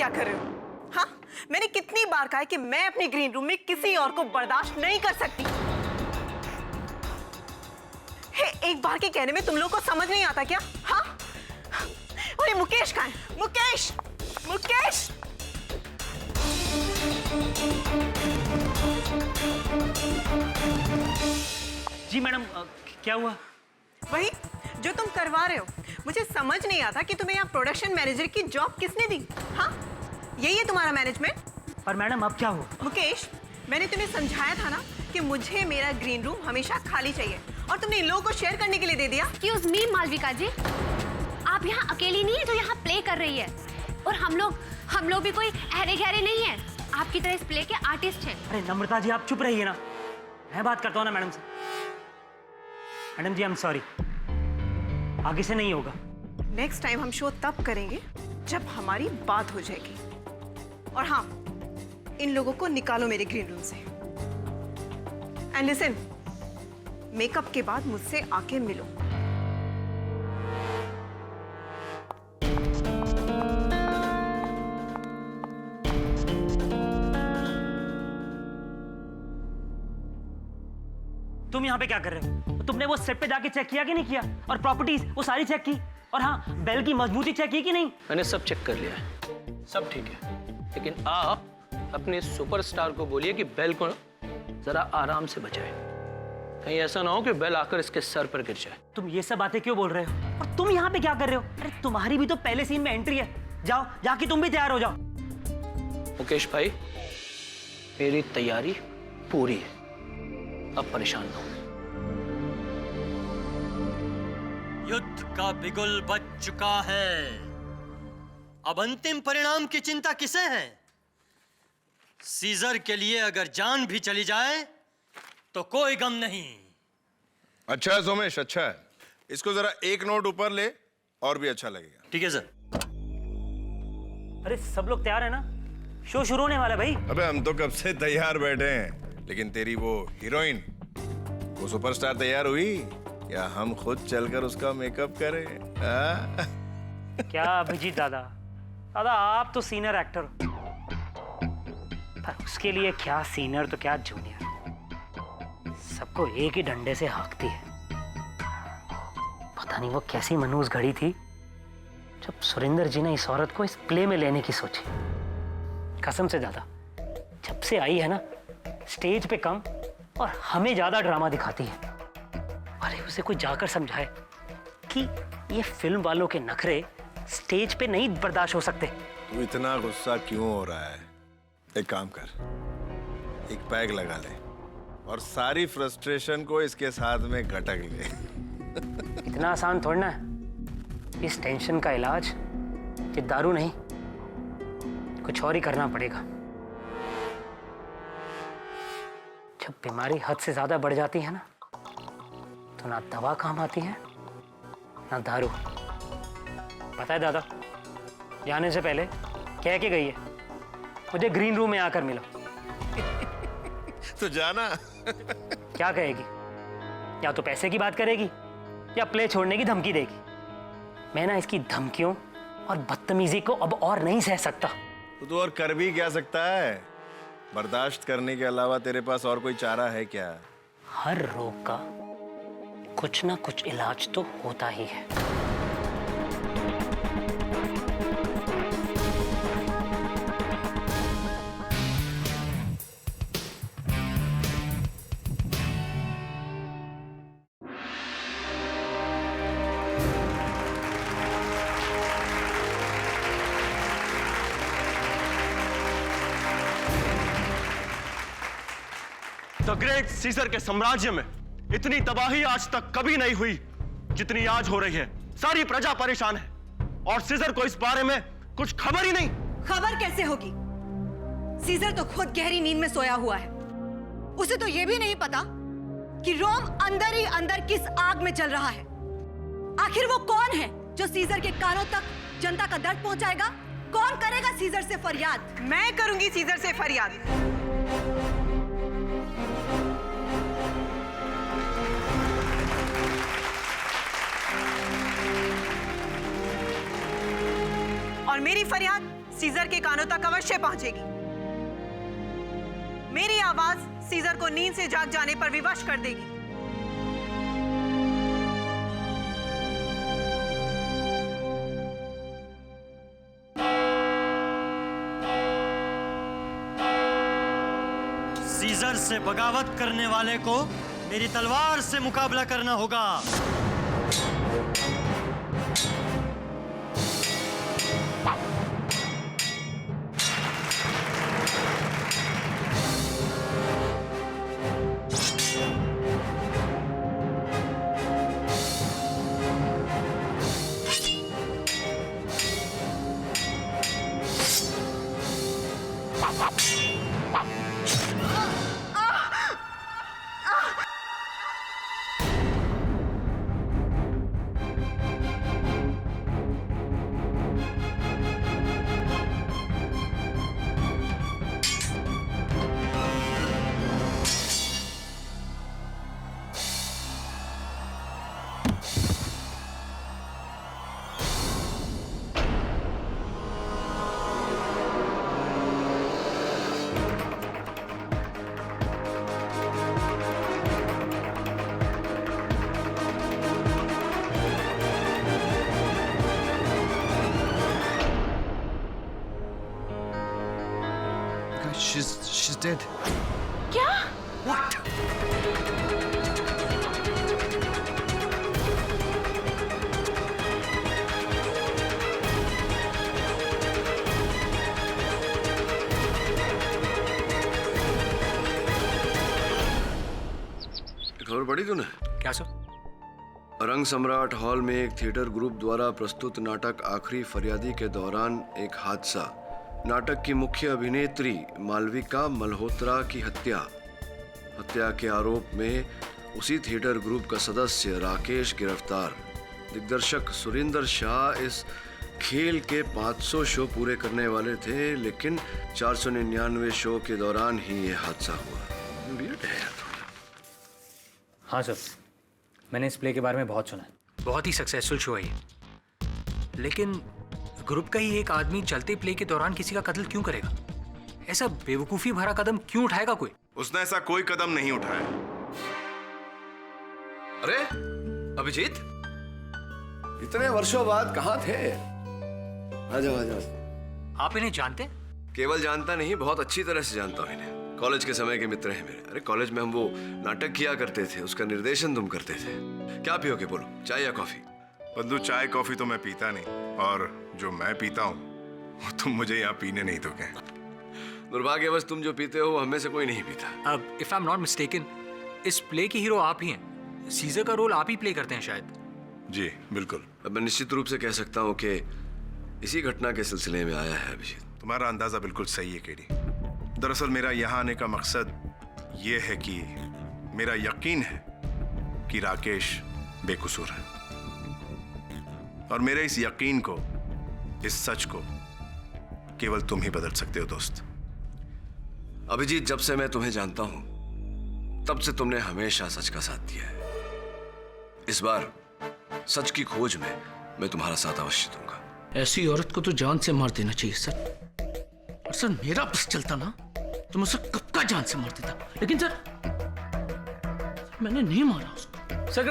क्या कर रहे हो? हाँ, मैंने कितनी बार कहा है कि मैं अपने ग्रीन रूम में किसी और को बर्दाश्त नहीं कर सकती। हे, एक बार के कहने में तुम लोग को समझ नहीं आता क्या? हाँ? अरे मुकेश कहाँ है? मुकेश! मुकेश! जी मैडम, क्या हुआ? वही जो तुम करवा रहे हो, मुझे समझ नहीं आता कि तुम्हें यहाँ प्रोडक्शन मैनेजर की जॉब किसने दी? हाँ, यही है तुम्हारा मैनेजमेंट? पर मैडम अब क्या हुआ? मुकेश, मैंने तुम्हें समझाया था ना कि मुझे मेरा ग्रीन रूम हमेशा खाली चाहिए, और तुमने इन लोगों को शेयर करने के लिए दे दिया। एक्सक्यूज मी मालविका जी, आप यहाँ अकेली नहीं है जो यहाँ प्ले कर रही है, और हम लोग भी कोई अहरे गहरे नहीं है, आपकी तरह इस प्ले के आर्टिस्ट हैं। अरे नम्रता जी, आप चुप रहिए ना, मैं बात करता हूँ ना मैडम से। Madam ji, I am sorry, आगे से नहीं होगा। नेक्स्ट टाइम हम शो तब करेंगे जब हमारी बात हो जाएगी। और हाँ, इन लोगों को निकालो मेरे ग्रीन रूम से। एंड लिसन, मेकअप के बाद मुझसे आके मिलो। तुम यहाँ पे क्या कर रहे हो? तुमने वो सेट पे जाके चेक किया कि नहीं किया? और प्रॉपर्टीज वो सारी चेक की? और हाँ, बेल की मजबूती चेक की कि नहीं? मैंने सब चेक कर लिया है, सब ठीक है। लेकिन आप अपने सुपरस्टार को बोलिए कि बेल को जरा आराम से बचाए, कहीं ऐसा ना हो कि बेल आकर इसके सर पर गिर जाए। तुम ये सब बातें क्यों बोल रहे हो? और तुम यहाँ पे क्या कर रहे हो? अरे तुम्हारी भी तो पहले सीन में एंट्री है। जाओ, जाके तुम भी तैयार हो जाओ। मुकेश भाई, मेरी तैयारी पूरी है, अब परेशान ना हो। युद्ध का बिगुल बज चुका है, अब अंतिम परिणाम की चिंता किसे है? सीजर के लिए अगर जान भी चली जाए तो कोई गम नहीं। अच्छा है सोमेश, अच्छा है। इसको जरा एक नोट ऊपर ले, और भी अच्छा लगेगा। ठीक है सर। अरे सब लोग तैयार है ना? शो शुरू होने वाला है भाई। अबे हम तो कब से तैयार बैठे हैं, लेकिन तेरी वो हीरोइन, वो सुपरस्टार तैयार हुई या हम खुद चलकर उसका मेकअप करें? क्या अभिजीत दादा, आप तो सीनियर एक्टर हो, पर उसके लिए क्या सीनियर तो क्या जूनियर, सबको एक ही डंडे से हाँकती है। पता नहीं वो कैसी मनहूस घड़ी थी जब सुरेंद्र जी ने इस औरत को इस प्ले में लेने की सोची। कसम से दादा, जब से आई है ना, स्टेज पे कम और हमें ज्यादा ड्रामा दिखाती है। अरे उसे कोई जाकर समझाए कि ये फिल्म वालों के नखरे स्टेज पे नहीं बर्दाश्त हो सकते। तू इतना गुस्सा क्यों हो रहा है? एक काम कर, एक पैग लगा ले और सारी फ्रस्ट्रेशन को इसके साथ में गटक ले। इतना आसान थोड़ा ना है। इस टेंशन का इलाज ये दारू नहीं, कुछ और ही करना पड़ेगा। जब बीमारी हद से ज्यादा बढ़ जाती है ना, तो ना दवा काम आती है ना दारू। पता है दादा, जाने से पहले कह के गई है मुझे ग्रीन रूम में आकर मिलो। तो जाना। क्या कहेगी? या तो पैसे की बात करेगी या प्ले छोड़ने की धमकी देगी। मैं ना इसकी धमकियों और बदतमीजी को अब और नहीं सह सकता। तो और कर भी क्या सकता है? बर्दाश्त करने के अलावा तेरे पास और कोई चारा है क्या? हर रोग का कुछ ना कुछ इलाज तो होता ही है। द ग्रेट सीजर के साम्राज्य में इतनी तबाही आज तक कभी नहीं हुई जितनी आज हो रही है। सारी प्रजा परेशान है और सीजर को इस बारे में कुछ खबर ही नहीं। खबर कैसे होगी? सीजर तो खुद गहरी नींद में सोया हुआ है। उसे तो यह भी नहीं पता कि रोम अंदर ही अंदर किस आग में जल रहा है। आखिर वो कौन है जो सीजर के कानों तक जनता का दर्द पहुंचाएगा? कौन करेगा सीजर से फरियाद? मैं करूंगी सीजर से फरियाद। और मेरी फरियाद सीजर के कानों तक अवश्य पहुंचेगी। मेरी आवाज सीजर को नींद से जाग जाने पर विवश कर देगी। सीजर से बगावत करने वाले को मेरी तलवार से मुकाबला करना होगा। She's dead. क्या? What? खबर पढ़ी तूने? क्या सर? रंग सम्राट हॉल में एक थिएटर ग्रुप द्वारा प्रस्तुत नाटक आखिरी फरियादी के दौरान एक हादसा। नाटक की मुख्य अभिनेत्री मालविका मल्होत्रा की हत्या के आरोप में उसी थिएटर ग्रुप का सदस्य राकेश गिरफ्तार। दिग्दर्शक सुरिंदर शाह इस खेल के 500 शो पूरे करने वाले थे, लेकिन 499 शो के दौरान ही ये हादसा हुआ। वियर्ड है यार थोड़ा। हाँ सर, मैंने इस प्ले के बारे में बहुत सुना है। बहुत ही सक्सेसफुल शो है ये। लेकिन ग्रुप का ही एक आदमी चलते प्ले के दौरान किसी का कत्ल क्यों करेगा? ऐसा बेवकूफी भरा कदम क्यों उठाएगा कोई? उसने ऐसा कोई कदम नहीं उठाया। अरे अभिजीत, इतने वर्षों बाद कहाँ थे? आ जाओ। आप इन्हें जानते हैं? केवल जानता नहीं, बहुत अच्छी तरह से जानता हूँ इन्हें। कॉलेज के समय के मित्र हैं मेरे। अरे कॉलेज में हम वो नाटक किया करते थे, उसका निर्देशन तुम करते थे। क्या पियोगे बोलो, चाय या कॉफी? बंधु, चाय कॉफी तो मैं पीता नहीं, और जो मैं पीता हूँ वो तुम मुझे यहाँ पीने नहीं दोगे। दुर्भाग्यवश तुम जो पीते हो वो हमें से कोई नहीं पीता। अब if I am not mistaken, इस प्ले के हीरो आप ही हैं। सीजर का रोल आप ही प्ले करते हैं शायद। जी बिल्कुल। अब मैं निश्चित रूप से कह सकता हूँ कि इसी घटना के सिलसिले में आया है अभिजीत। तुम्हारा अंदाजा बिल्कुल सही है केडी। दरअसल मेरा यहाँ आने का मकसद ये है कि मेरा यकीन है कि राकेश बेकसूर है, और मेरे इस यकीन को, इस सच को केवल तुम ही बदल सकते हो दोस्त। अभिजीत, जब से मैं तुम्हें जानता हूं तब से तुमने हमेशा सच का साथ दिया है। इस बार सच की खोज में मैं तुम्हारा साथ अवश्य दूंगा। ऐसी औरत को तो जान से मार देना चाहिए सर। और सर मेरा बस चलता ना तो मैं सर कब का जान से मार देता, लेकिन सर मैंने नहीं मारा उसको। सर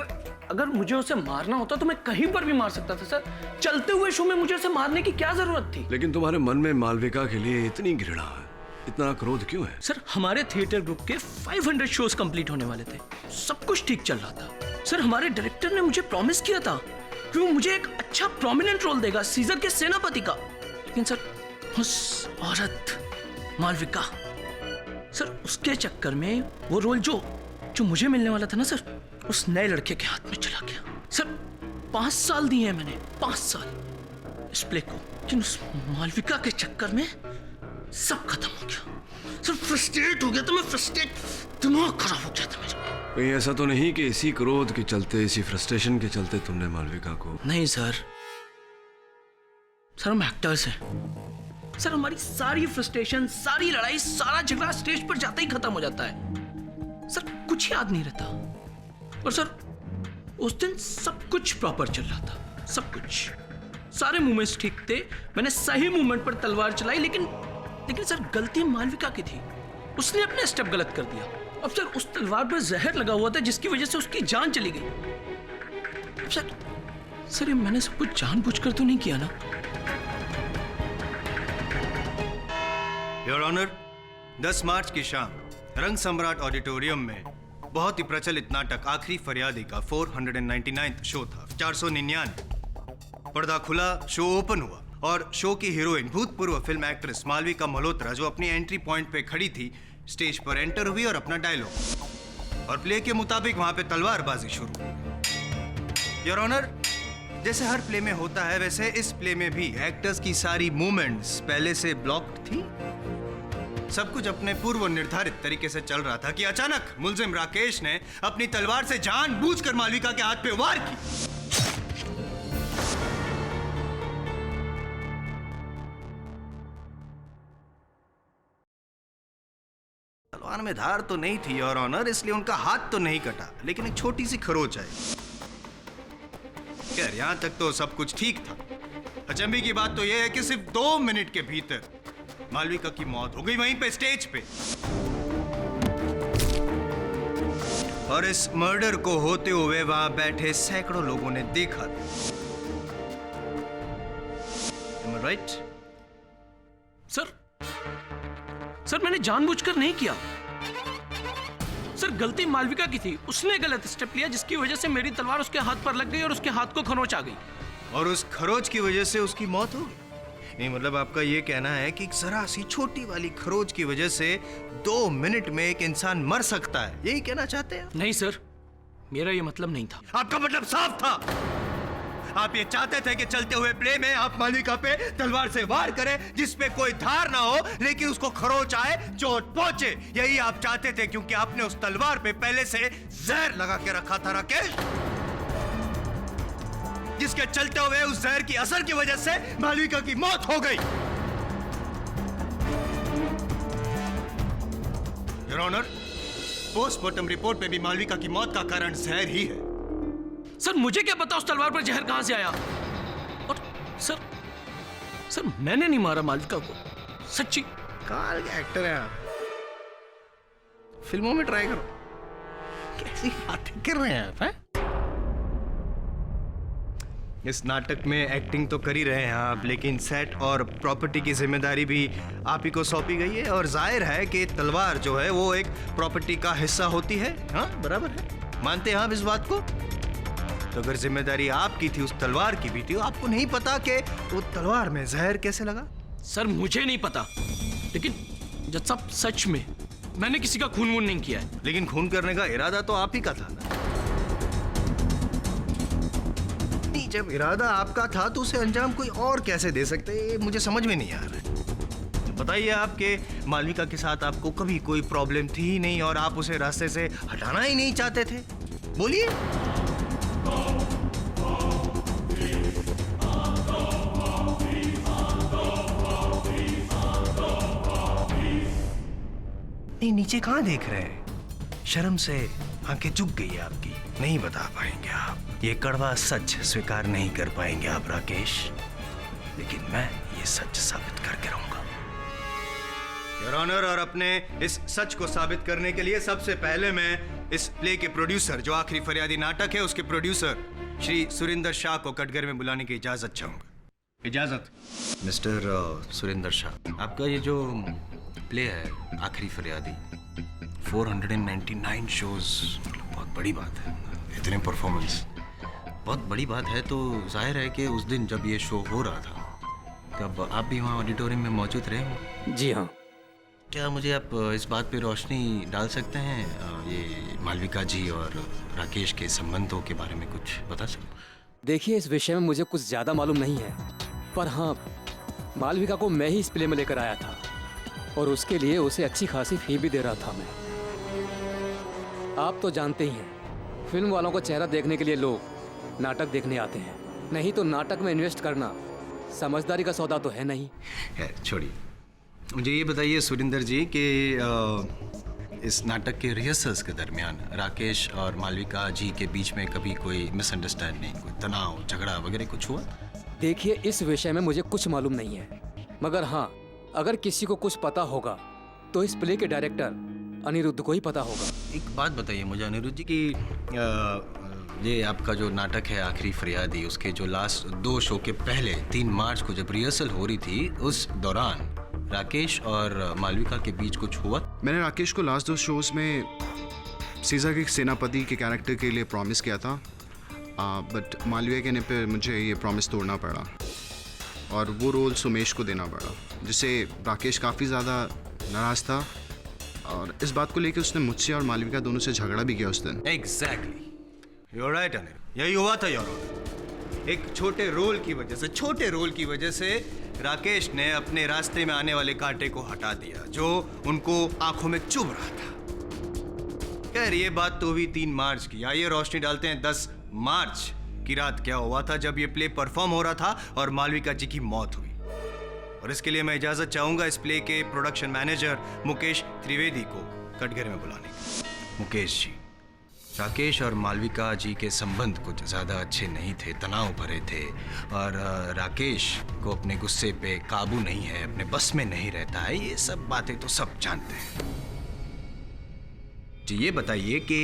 अगर मुझे उसे मारना होता तो मैं कहीं पर भी मार सकता था सर। चलते हुए शो में मुझे उसे मारने की क्या जरूरत थी? लेकिन तुम्हारे मन में मालविका के लिए इतनी घृणा है, इतना क्रोध क्यों है? सर हमारे थिएटर ग्रुप के 500 शोज कंप्लीट होने वाले थे, सब कुछ ठीक चल रहा था। सर हमारे डायरेक्टर ने मुझे प्रॉमिस किया था कि वो मुझे एक अच्छा प्रोमिनेंट रोल देगा सीजर के सेनापति का। लेकिन सर उस औरत मालविका, सर उसके चक्कर में वो रोल जो मुझे मिलने वाला था ना सर, उस नए लड़के के हाथ में चला गया। सर 5 साल दिए हैं मैंने, 5 साल इस प्ले को, लेकिन उस मालविका के चक्कर में सब खत्म हो गया। सर फ्रस्ट्रेट हो गया था मैं, दिमाग खराब हो गया था मेरा। कहीं ऐसा तो नहीं कि इसी क्रोध के चलते, इसी फ्रस्ट्रेशन के चलते तुमने मालविका को? नहीं सर, हम एक्टर्स हैं सर। हमारी सारी फ्रस्ट्रेशन, सारी लड़ाई, सारा झगड़ा स्टेज पर जाते ही खत्म हो जाता है सर, कुछ याद नहीं रहता। और सर उस दिन सब कुछ प्रॉपर चल रहा था, सब कुछ सारे मूवमेंट्स ठीक थे, मैंने सही मूवमेंट पर तलवार चलाई, लेकिन सर गलती मालविका की थी। उसने अपने स्टेप गलत कर दिया। अब सर उस तलवार पर जहर लगा हुआ था जिसकी वजह से उसकी जान चली गई। अब सर ये मैंने सब कुछ जानबूझकर तो नहीं किया ना? योर ऑनर, 10 मार्च की शाम रंग सम्राट ऑडिटोरियम में बहुत ही प्रचलित नाटक आखिरी फरियादी का 499 शो था। 499 पर्दा खुला, शो ओपन हुआ और शो की हीरोइन भूतपूर्व फिल्म एक्ट्रेस मालविका मल्होत्रा, जो अपनी एंट्री पॉइंट पे खड़ी थी, स्टेज पर एंटर हुई और अपना डायलॉग और प्ले के मुताबिक वहां पे तलवारबाजी शुरू हुई। योर ऑनर, जैसे हर प्ले में होता है वैसे इस प्ले में भी एक्टर्स की सारी मूवमेंट्स पहले से ब्लॉक्ड थी। सब कुछ अपने पूर्व निर्धारित तरीके से चल रहा था कि अचानक मुलजिम राकेश ने अपनी तलवार से जानबूझकर मालविका के हाथ पे वार की। तलवार में धार तो नहीं थी योर ऑनर, इसलिए उनका हाथ तो नहीं कटा, लेकिन एक छोटी सी खरोच आई। खैर, यहां तक तो सब कुछ ठीक था। अचंभे की बात तो यह है कि सिर्फ 2 मिनट के भीतर मालविका की मौत हो गई वहीं पे स्टेज पे। और इस मर्डर को होते हुए वहां बैठे सैकड़ों लोगों ने देखा। राइट? सर मैंने जानबूझकर नहीं किया। सर गलती मालविका की थी, उसने गलत स्टेप लिया जिसकी वजह से मेरी तलवार उसके हाथ पर लग गई और उसके हाथ को खरोच आ गई। और उस खरोच की वजह से उसकी मौत हो गई? नहीं, मतलब आपका ये कहना है कि जरा सी छोटी वाली खरोच की वजह से 2 मिनट में एक इंसान मर सकता है, यही कहना चाहते हैं? नहीं सर, मेरा ये मतलब नहीं था। आपका मतलब साफ था। आप ये चाहते थे कि चलते हुए प्ले में आप मालविका पे तलवार से वार करें जिसपे कोई धार ना हो, लेकिन उसको खरोच आए, चोट पहुंचे। यही आप चाहते थे, क्योंकि आपने उस तलवार पे पहले से जहर लगा के रखा था राकेश, जिसके चलते हुए उस जहर की असर की वजह से मालविका की मौत हो गई। योर ऑनर, पोस्टमार्टम रिपोर्ट पे भी मालविका की मौत का कारण जहर ही है। सर मुझे क्या पता उस तलवार पर जहर कहां से आया? और सर मैंने नहीं मारा मालविका को, सच्ची। कमाल के एक्टर हैं आप, फिल्मों में ट्राई करो। कैसी बातें कर रहे हैं आप, हैं? इस नाटक में एक्टिंग तो कर ही रहे हैं आप, लेकिन सेट और प्रॉपर्टी की जिम्मेदारी भी आप ही को सौंपी गई है। और जाहिर है कि तलवार जो है वो एक प्रॉपर्टी का हिस्सा होती है। हाँ, बराबर है, मानते हैं आप इस बात को? तो अगर जिम्मेदारी आपकी थी, उस तलवार की भी थी, तो आपको नहीं पता कि वो तलवार में जहर कैसे लगा? सर मुझे नहीं पता, लेकिन जब सब सच में मैंने किसी का खून वून नहीं किया है। लेकिन खून करने का इरादा तो आप ही का था ना? नहीं, जब इरादा आपका था तो उसे अंजाम कोई और कैसे दे सकते? ये मुझे समझ में नहीं आ रहा है। बताइए, आपके मालविका के साथ आपको कभी कोई प्रॉब्लम थी ही नहीं और आप उसे रास्ते से हटाना ही नहीं चाहते थे? बोलिए। नहीं, नीचे कहां देख रहे हैं? शर्म से आंखें झुक गई है आपकी, नहीं बता पाएंगे आप। ये कड़वा सच स्वीकार नहीं कर पाएंगे आप राकेश, लेकिन मैं ये सच साबित करके रहूंगा। योर ऑनर, और अपने इस सच को साबित करने के लिए सबसे पहले मैं इस प्ले के प्रोड्यूसर, जो आखिरी फरियादी नाटक है, उसके प्रोड्यूसर श्री सुरिंदर शाह को कटघरे में बुलाने की इजाजत चाहूंगा। इजाजत। मिस्टर सुरिंदर शाह, आपका ये जो प्ले है आखिरी फरियादी, 499 शोज, बहुत बड़ी बात है। इतने परफॉर्मेंस बहुत बड़ी बात है। तो जाहिर है कि उस दिन जब ये शो हो रहा था तब आप भी वहाँ ऑडिटोरियम में मौजूद रहे? जी हाँ। क्या मुझे आप इस बात पे रोशनी डाल सकते हैं, ये मालविका जी और राकेश के संबंधों के बारे में कुछ बता सकते? देखिए, इस विषय में मुझे कुछ ज़्यादा मालूम नहीं है, पर हाँ, मालविका को मैं ही इस प्ले में लेकर आया था और उसके लिए उसे अच्छी खासी फी भी दे रहा था मैं। आप तो जानते ही हैं, फिल्म वालों को चेहरा देखने के लिए लोग नाटक देखने आते हैं, नहीं तो नाटक में इन्वेस्ट करना समझदारी का सौदा तो है नहीं। छोड़िए, मुझे ये बताइए सुरिंदर जी कि इस नाटक के रिहर्सल्स के दरमियान राकेश और मालविका जी के बीच में कभी कोई मिसअंडरस्टैंडिंग, कोई तनाव, झगड़ा वगैरह कुछ हुआ? देखिए, इस विषय में मुझे कुछ मालूम नहीं है, मगर हाँ, अगर किसी को कुछ पता होगा तो इस प्ले के डायरेक्टर अनिरुद्ध को ही पता होगा। एक बात बताइए मुझे अनिरुद्ध जी कि ये आपका जो नाटक है आखिरी फरियादी, उसके जो लास्ट 2 शो के पहले 3 मार्च को जब रिहर्सल हो रही थी, उस दौरान राकेश और मालविका के बीच कुछ हुआ? मैंने राकेश को लास्ट 2 शोज में सीज़र के सेनापति के कैरेक्टर के लिए प्रॉमिस किया था, बट मालविका कहने पे मुझे ये प्रॉमिस तोड़ना पड़ा और वो रोल सुमेश को देना पड़ा, जिससे राकेश काफ़ी ज़्यादा नाराज़ था और इस बात को लेकर उसने मुझसे और मालविका दोनों से झगड़ा भी किया उस दिन। एग्जैक्टली, यू राइट अनिरुद्ध, यही हुआ था योर ऑनर। एक छोटे रोल की वजह से राकेश ने अपने रास्ते में आने वाले कांटे को हटा दिया जो उनको आंखों में चुभ रहा था। खैर, ये बात तो हुई 3 मार्च की। आइए रोशनी डालते हैं 10 मार्च की रात क्या हुआ था जब ये प्ले परफॉर्म हो रहा था और मालविका जी की मौत हुई। और इसके लिए मैं इजाजत चाहूंगा इस प्ले के प्रोडक्शन मैनेजर मुकेश त्रिवेदी को कटघरे में बुलाने की। मुकेश जी, राकेश और मालविका जी के संबंध कुछ ज़्यादा अच्छे नहीं थे, तनाव भरे थे और राकेश को अपने गुस्से पे काबू नहीं है, अपने बस में नहीं रहता है। ये सब बातें तो सब जानते हैं जी। ये बताइए कि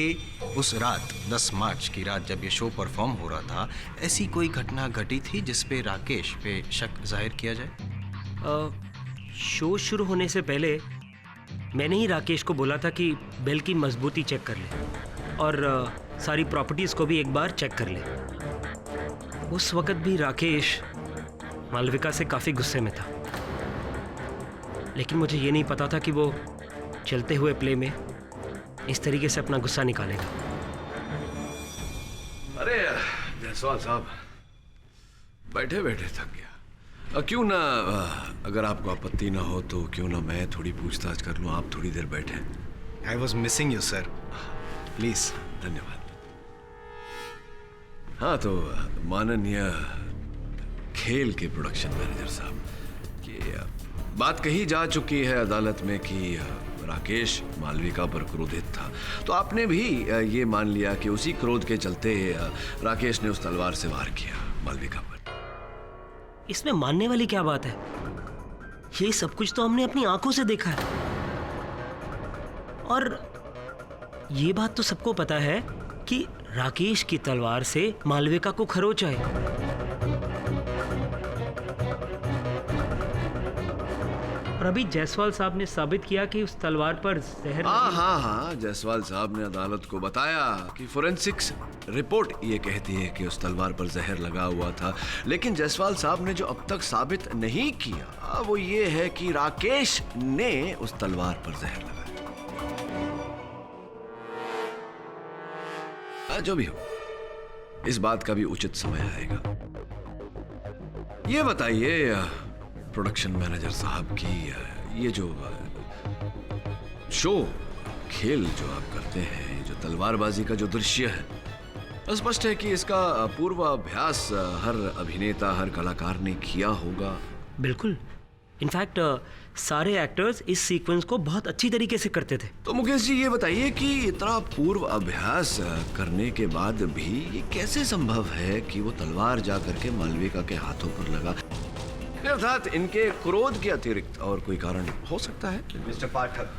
उस रात 10 मार्च की रात जब ये शो परफॉर्म हो रहा था, ऐसी कोई घटना घटी थी जिस पे राकेश पे शक जाहिर किया जाए? शो शुरू होने से पहले मैंने ही राकेश को बोला था कि बेल की मजबूती चेक कर ले और सारी प्रॉपर्टीज़ को भी एक बार चेक कर ले। उस वक्त भी राकेश मालविका से काफ़ी गुस्से में था, लेकिन मुझे ये नहीं पता था कि वो चलते हुए प्ले में इस तरीके से अपना गुस्सा निकालेगा। अरे जायसवाल साहब, बैठे बैठे थक गया। क्यों ना, अगर आपको आपत्ति ना हो तो क्यों ना मैं थोड़ी पूछताछ कर लूं, आप थोड़ी देर बैठे। I was missing you sir, please. धन्यवाद। हाँ, तो माननीय खेल के प्रोडक्शन मैनेजर साहब, कि बात कही जा चुकी है अदालत में कि राकेश मालविका पर क्रोधित था, तो आपने भी ये मान लिया कि उसी क्रोध के चलते राकेश ने उस तलवार से वार किया मालविका पर। इसमें मानने वाली क्या बात है? ये सब कुछ तो हमने अपनी आंखों से देखा है और ये बात तो सबको पता है कि राकेश की तलवार से मालविका को खरोच आए। और अभी जायसवाल साहब ने साबित किया कि उस तलवार पर जहर। हाँ, जायसवाल साहब ने अदालत को बताया कि फोरेंसिक्स रिपोर्ट ये कहती है कि उस तलवार पर जहर लगा हुआ था, लेकिन जायसवाल साहब ने जो अब तक साबित नहीं किया वो ये है कि राकेश ने उस तलवार पर जहर लगाया। जो भी हो, इस बात का भी उचित समय आएगा। ये बताइए प्रोडक्शन मैनेजर साहब की ये जो शो खेल जो आप करते हैं, जो तलवारबाजी का जो दृश्य है, स्पष्ट है कि इसका पूर्वाभ्यास हर अभिनेता, हर कलाकार ने किया होगा। बिल्कुल, इनफैक्ट सारे एक्टर्स इस सीक्वेंस को बहुत अच्छी तरीके से करते थे। तो मुकेश जी, ये बताइए कि इतना पूर्व अभ्यास करने के बाद भी ये कैसे संभव है कि वो तलवार जाकर के मालविका के हाथों पर लगा? अर्थात इनके क्रोध के अतिरिक्त और कोई कारण हो सकता है? मिस्टर पाठक,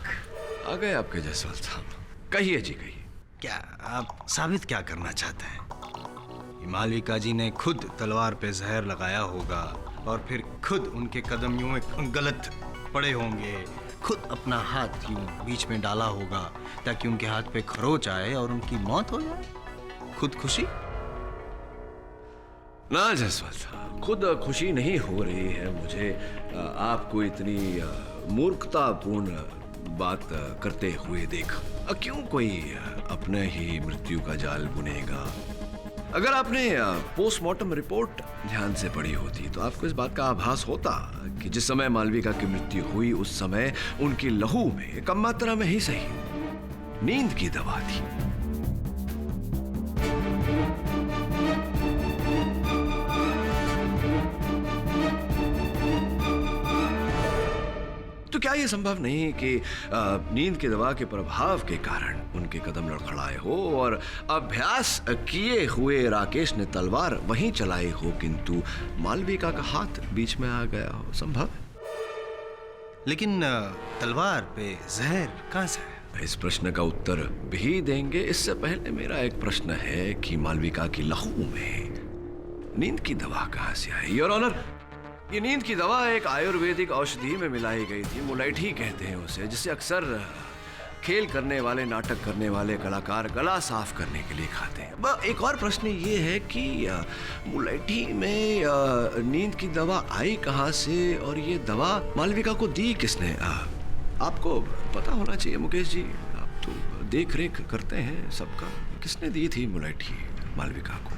आ गए आपके जायसवाल साहब, कहिए जी कहिए। क्या आप साबित क्या करना चाहते हैं? मालविका जी ने खुद तलवार पे जहर लगाया होगा और फिर खुद उनके कदम यूं गलत पड़े होंगे, खुद अपना हाथ यूं बीच में डाला होगा ताकि उनके हाथ पे खरोच आए और उनकी मौत हो जाए। खुद खुशी? ना जायसवाल साहब, खुद खुशी नहीं हो रही है मुझे आपको इतनी मूर्खतापूर्ण बात करते हुए देख। क्यों कोई अपने ही मृत्यु का जाल बुनेगा? अगर आपने पोस्टमार्टम रिपोर्ट ध्यान से पढ़ी होती तो आपको इस बात का आभास होता कि जिस समय मालविका की मृत्यु हुई उस समय उनकी लहू में कम मात्रा में ही सही नींद की दवा थी। तो क्या ये संभव नहीं कि नींद की दवा के प्रभाव के कारण उनके कदम लड़खड़ाए हो और अभ्यास किए हुए राकेश ने तलवार वहीं चलाई हो, किंतु मालविका का हाथ बीच में आ गया हो? संभव है। लेकिन तलवार पे जहर कहाँ से है? इस प्रश्न का उत्तर भी देंगे। इससे पहले मेरा एक प्रश्न है कि मालविका की लहू में नींद की दवा कहाँ से आई? योर ऑनर, ये नींद की दवा एक आयुर्वेदिक औषधि में मिलाई गई थी। मुलैठी कहते हैं उसे, जिसे अक्सर खेल करने वाले, नाटक करने वाले कलाकार गला साफ करने के लिए खाते हैं। एक और प्रश्न ये है कि मुलैठी में नींद की दवा आई कहाँ से और ये दवा मालविका को दी किसने? आपको पता होना चाहिए मुकेश जी, आप तो देख रेख करते हैं सबका। किसने दी थी मुलैठी मालविका को?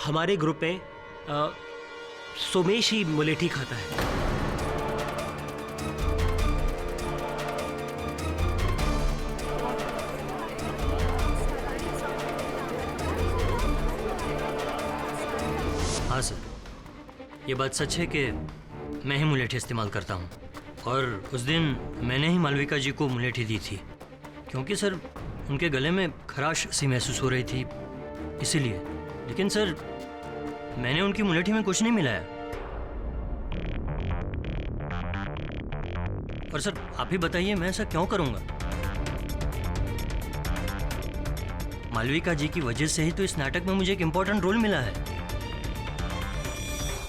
हमारे ग्रुप में सोमेश ही मुलेठी खाता है। हाँ सर, ये बात सच है कि मैं ही मुलेठी इस्तेमाल करता हूँ और उस दिन मैंने ही मालविका जी को मुलेठी दी थी, क्योंकि सर उनके गले में खराश सी महसूस हो रही थी, इसीलिए। लेकिन सर मैंने उनकी मुलेठी में कुछ नहीं मिलाया। और सर आप ही बताइए, मैं ऐसा क्यों करूँगा? मालविका जी की वजह से ही तो इस नाटक में मुझे एक इम्पोर्टेंट रोल मिला है।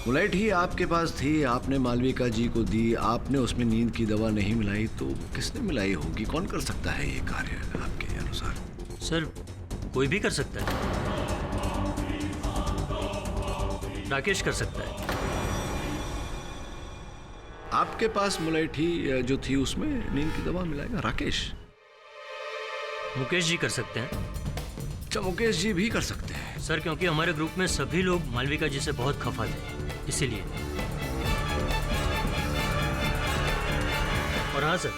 मुलैठी आपके पास थी, आपने मालविका जी को दी, आपने उसमें नींद की दवा नहीं मिलाई, तो किसने मिलाई होगी? कौन कर सकता है ये कार्य आपके अनुसार? सर कोई भी कर सकता है, राकेश कर सकता है। आपके पास मुलैठी जो थी उसमें नींद की दवा मिलाएगा राकेश? मुकेश जी कर सकते हैं। अच्छा, मुकेश जी भी कर सकते हैं? सर क्योंकि हमारे ग्रुप में सभी लोग मालविका जी से बहुत खफा थे, इसीलिए। और हाँ सर,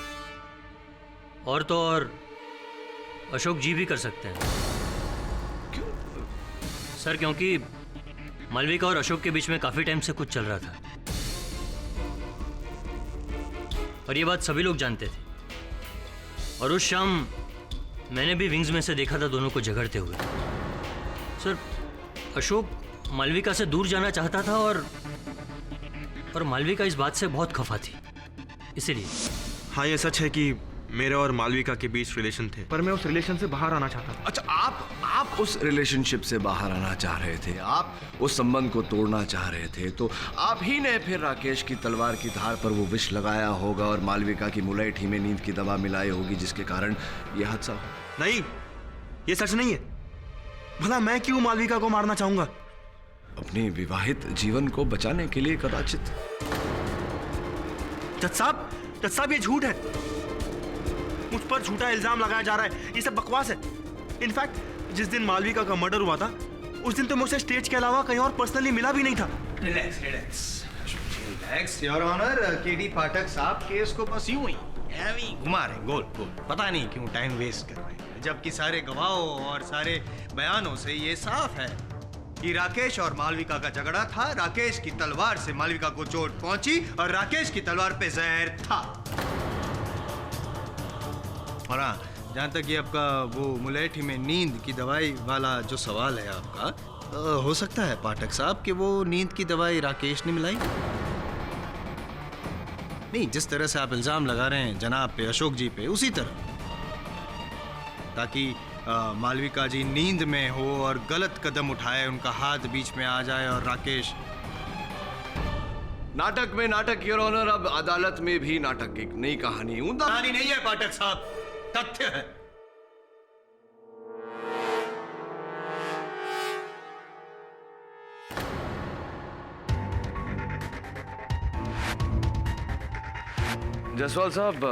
और तो और अशोक जी भी कर सकते हैं। क्यों? सर क्योंकि मालविका और अशोक के बीच में काफी टाइम से कुछ चल रहा था और ये बात सभी लोग जानते थे। और उस शाम मैंने भी विंग्स में से देखा था दोनों को झगड़ते हुए। सर अशोक मालविका से दूर जाना चाहता था और मालविका इस बात से बहुत खफा थी, इसीलिए। हाँ, ये सच है कि मेरे और मालविका के बीच रिलेशन थे, पर मैं उस रिलेशन से बाहर आना चाहता था। अच्छा, आप उस रिलेशनशिप से बाहर आना चाह रहे थे, आप उस संबंध को तोड़ना चाह रहे थे, तो आप ही ने फिर राकेश की तलवार की धार पर वो विष लगाया होगा और मालविका की मुलैठी में नींद की दवा मिलाई होगी, जिसके कारण यह हादसा हुआ। नहीं, ये सच नहीं है। भला मैं क्यों मालविका को मारना चाहूंगा? अपने विवाहित जीवन को बचाने के लिए कदाचित। जज साहब ये झूठ है, मुझ पर झूठा इल्जाम लगाया जा रहा है, ये सब बकवास है। इनफैक्ट जिस दिन मालविका का मर्डर हुआ था उस दिन तो मुझसे स्टेज के अलावा कहीं और पर्सनली मिला भी नहीं था। रिलैक्स योर ऑनर, केडी पाठक साहब केस को बस यूं ही घुमा रहे गोल गोल, पता नहीं क्यों टाइम वेस्ट कर रहे हैं, जबकि सारे गवाहों और सारे बयानों से ये साफ है कि राकेश और मालविका का झगड़ा था। राकेश की तलवार से मालविका को चोट पहुंची और राकेश की तलवार पे जहर था। और हाँ, जहां तक ये आपका वो मुलैठी में नींद की दवाई वाला जो सवाल है आपका, हो सकता है पाठक साहब कि वो नींद की दवाई राकेश ने मिलाई। नहीं, जिस तरह से आप इल्जाम लगा रहे हैं जनाब पे, अशोक जी पे, उसी तरह, ताकि मालविका जी नींद में हो और गलत कदम उठाए, उनका हाथ बीच में आ जाए और राकेश। नाटक में नाटक योर ऑनर, अब अदालत में भी नाटक। एक नई कहानी। कहानी नहीं है पाठक साहब, तथ्य है। जायसवाल साहब,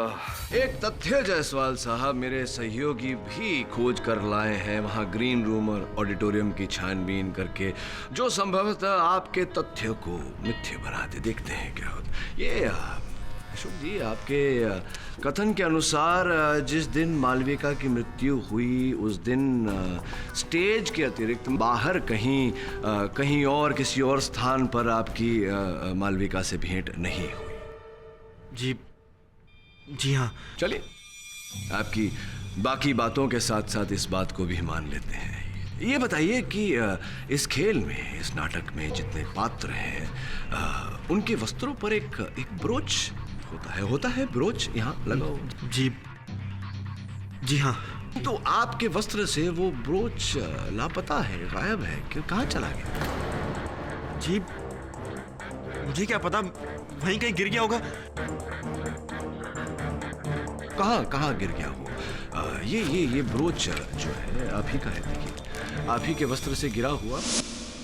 एक तथ्य जायसवाल साहब, मेरे सहयोगी भी खोज कर लाए हैं वहां ग्रीन रूम और ऑडिटोरियम की छानबीन करके, जो संभवतः आपके तथ्य को मिथ्य बना दे। देखते हैं क्या होता। ये अशोक जी, आपके कथन के अनुसार जिस दिन मालविका की मृत्यु हुई उस दिन स्टेज के अतिरिक्त बाहर कहीं और किसी और स्थान पर आपकी मालविका से भेंट नहीं हुई। जी हाँ। चलिए, आपकी बाकी बातों के साथ साथ इस बात को भी मान लेते हैं। ये बताइए कि इस खेल में, इस नाटक में जितने पात्र हैं उनके वस्त्रों पर एक ब्रोच होता है ब्रोच यहाँ लगा हो। जी हाँ। तो आपके वस्त्र से वो ब्रोच लापता है, गायब है, क्यों, कहाँ चला गया? जी मुझे क्या पता, वहीं कहीं गिर गया होगा। कहाँ गिर गया हो? ये ब्रोच जो है आप ही का है। देखिए, आप ही के वस्त्र से गिरा हुआ।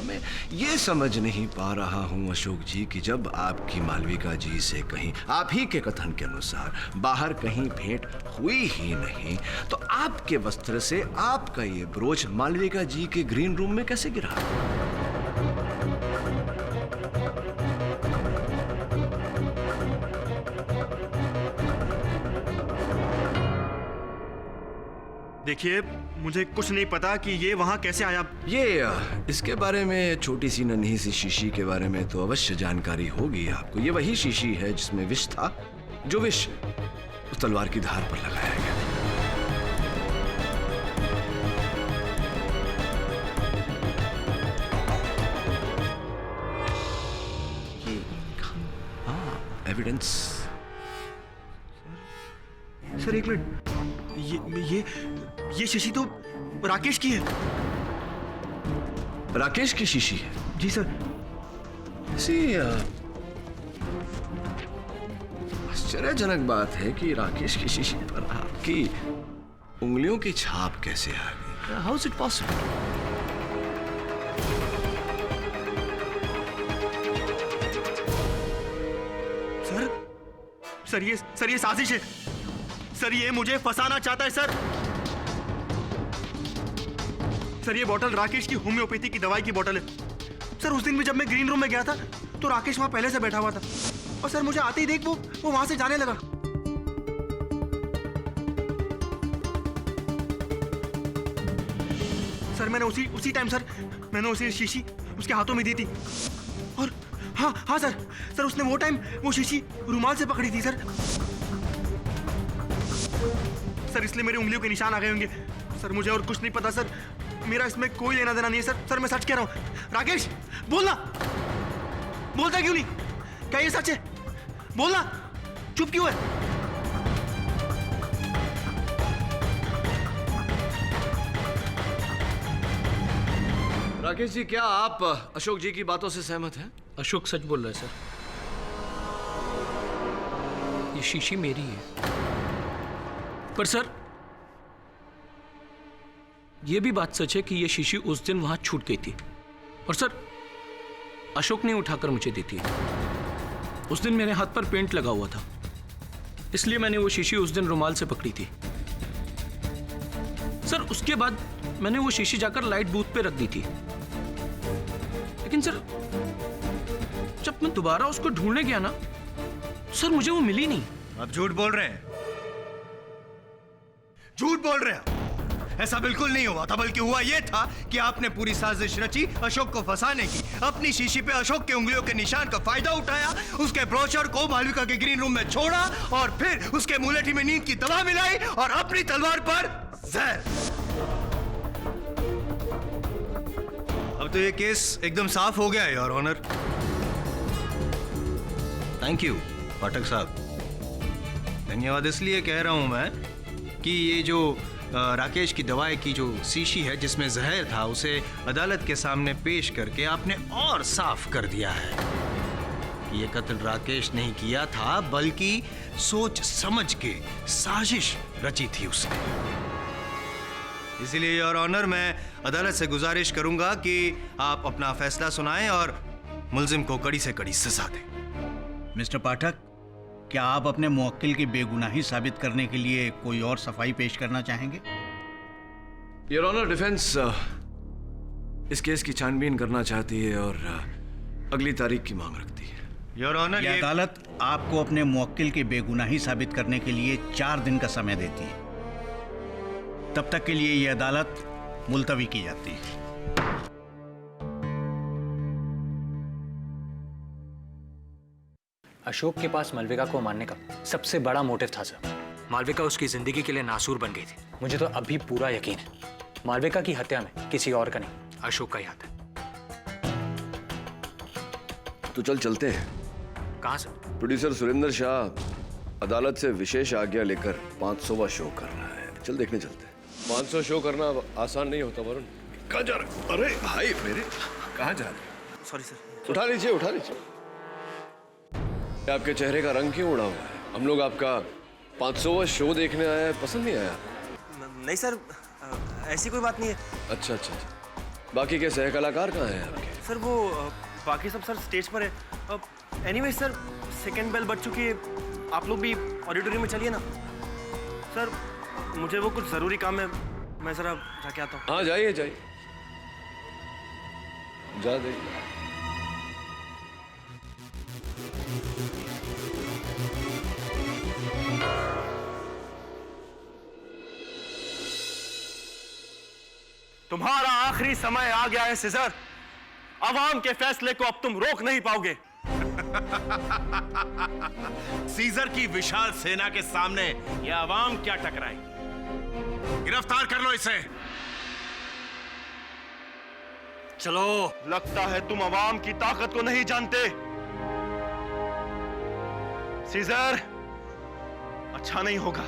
मैं ये समझ नहीं पा रहा हूँ अशोक जी कि जब आपकी मालविका जी से कहीं, आप ही के कथन के अनुसार, बाहर कहीं भेंट हुई ही नहीं, तो आपके वस्त्र से आपका ये ब्रोच मालविका जी के ग्रीन रूम में कैसे गिरा? देखिए, मुझे कुछ नहीं पता कि ये वहां कैसे आया। इसके बारे में, छोटी सी नन्ही सी शीशी के बारे में तो अवश्य जानकारी होगी आपको। ये वही शीशी है जिसमें विष था, जो विष उस तलवार की धार पर लगाया गया। एविडेंस। सर एक मिनट, ये शीशी तो राकेश की है। राकेश की शीशी है? जी सर। आश्चर्यजनक बात है कि राकेश की शीशी पर आपकी उंगलियों की छाप कैसे आ गई? How is it possible? Sir ये साजिश है सर। ये मुझे फंसाना चाहता है सर। सर ये बोतल राकेश की होम्योपैथी की दवाई की बोतल है सर। उस दिन भी जब मैं ग्रीन रूम में गया था तो राकेश वहां पहले से बैठा हुआ था और सर मुझे आते ही देख वो वहां से जाने लगा। सर मैंने उसी टाइम सर मैंने उसे शीशी उसके हाथों में दी थी। और हाँ सर उसने वो टाइम वो शीशी रुमाल से पकड़ी थी सर। सर इसलिए मेरी उंगलियों के निशान आ गए होंगे सर। मुझे और कुछ नहीं पता सर। मेरा इसमें कोई लेना देना नहीं है सर। मैं सच कह रहा हूं। राकेश बोलना, बोलता क्यों नहीं? क्या ये सच है? बोलना, चुप क्यों है? राकेश जी, क्या आप अशोक जी की बातों से सहमत हैं? अशोक सच बोल रहा है सर। ये शीशी मेरी है। पर सर ये भी बात सच है कि ये शीशी उस दिन वहां छूट गई थी और सर अशोक ने उठाकर मुझे दी थी। उस दिन मेरे हाथ पर पेंट लगा हुआ था, इसलिए मैंने वो शीशी उस दिन रुमाल से पकड़ी थी। सर उसके बाद मैंने वो शीशी जाकर लाइट बूथ पे रख दी थी। लेकिन सर जब मैं दोबारा उसको ढूंढने गया ना सर, मुझे वो मिली नहीं। आप झूठ बोल रहे हैं, झूठ बोल रहे हैं। ऐसा बिल्कुल नहीं हुआ था, बल्कि हुआ यह था कि आपने पूरी साजिश रची अशोक को फंसाने की। अपनी शीशी पे अशोक के उंगलियों के निशान का फायदा उठाया, उसके ब्रोचर को मालविका के ग्रीन रूम में छोड़ा और फिर उसके मुलेठी में नींद की दवा मिलाई और अपनी तलवार पर जहर। अब तो ये केस एकदम साफ हो गया है योर ऑनर। थैंक यू पाठक साहब। धन्यवाद इसलिए कह रहा हूं मैं कि ये जो राकेश की दवाई की जो शीशी है जिसमें जहर था, उसे अदालत के सामने पेश करके आपने और साफ कर दिया है। ये कत्ल राकेश नहीं किया था, बल्कि सोच समझ के साजिश रची थी उसने। इसीलिए योर ऑनर, मैं अदालत से गुजारिश करूंगा कि आप अपना फैसला सुनाएं और मुल्जिम को कड़ी से कड़ी सजा दें। मिस्टर पाठक, क्या आप अपने मुवक्किल की बेगुनाही साबित करने के लिए कोई और सफाई पेश करना चाहेंगे? योर ऑनर, डिफेंस इस केस की छानबीन करना चाहती है और अगली तारीख की मांग रखती है। योर ऑनर, ये अदालत आपको अपने मुवक्किल की बेगुनाही साबित करने के लिए 4 दिन का समय देती है। तब तक के लिए ये अदालत मुलतवी की जाती है। अशोक के पास मालविका को मारने का सबसे बड़ा मोटिव था सर। मालविका उसकी जिंदगी के लिए नासूर बन गई थी। मुझे तो अभी पूरा यकीन है मालविका की हत्या में किसी और का नहीं, अशोक का ही हाथ है। तो चलते हैं। कहाँ से? प्रोड्यूसर सुरेंद्र शाह अदालत से विशेष आज्ञा लेकर 500वां शो कर रहा है। चल देखने चलते हैं। 500 शो करना आसान नहीं होता वरुण। कहाँ जा रहे? अरे भाई मेरे, कहाँ जा रहे? Sorry sir. उठा लीजिए, उठा लीजिए। आपके चेहरे का रंग क्यों उड़ा हुआ है? हम लोग आपका 500वां शो देखने आया है, पसंद नहीं आया? नहीं सर, ऐसी कोई बात नहीं है। अच्छा। बाकी के सह कलाकार कहाँ हैं आपके? सर वो बाकी सब सर स्टेज पर है। एनीवे सर, सेकंड बेल बज चुकी है, आप लोग भी ऑडिटोरियम में चलिए ना। सर मुझे वो कुछ ज़रूरी काम है, मैं ज़रा जाके आता हूँ। हाँ जाइए जा दे। तुम्हारा आखिरी समय आ गया है सीजर। अवाम के फैसले को अब तुम रोक नहीं पाओगे। सीजर की विशाल सेना के सामने यह अवाम क्या टकराएगी? गिरफ्तार कर लो इसे। चलो। लगता है तुम अवाम की ताकत को नहीं जानते। सीजर, अच्छा नहीं होगा।